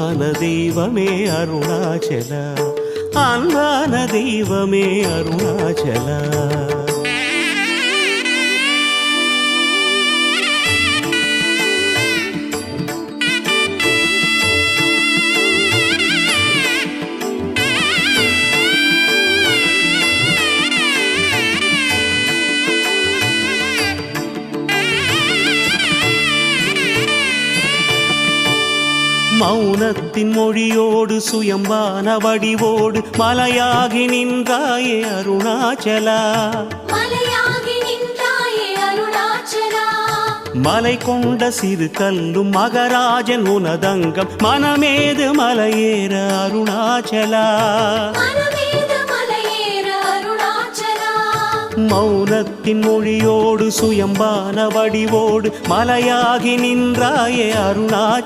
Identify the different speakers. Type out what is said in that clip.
Speaker 1: அன்பான தெய்வமே அருணாச்சலா, அன்பான தெய்வமே அருணாச்சலா. மௌனத்தின் மொழியோடு சுயம்பான வடிவோடு மலையாகி நின்றாயே அருணாச்சலா, மலை கொண்ட சிறு கல்லும் மகராஜன் உனதங்கம் மனமேது மலையேற அருணாச்சலா. மௌனத்தின் மொழியோடு சுயம்பான வடிவோடு மலையாகி நின்றாயே அருணாச்சலா.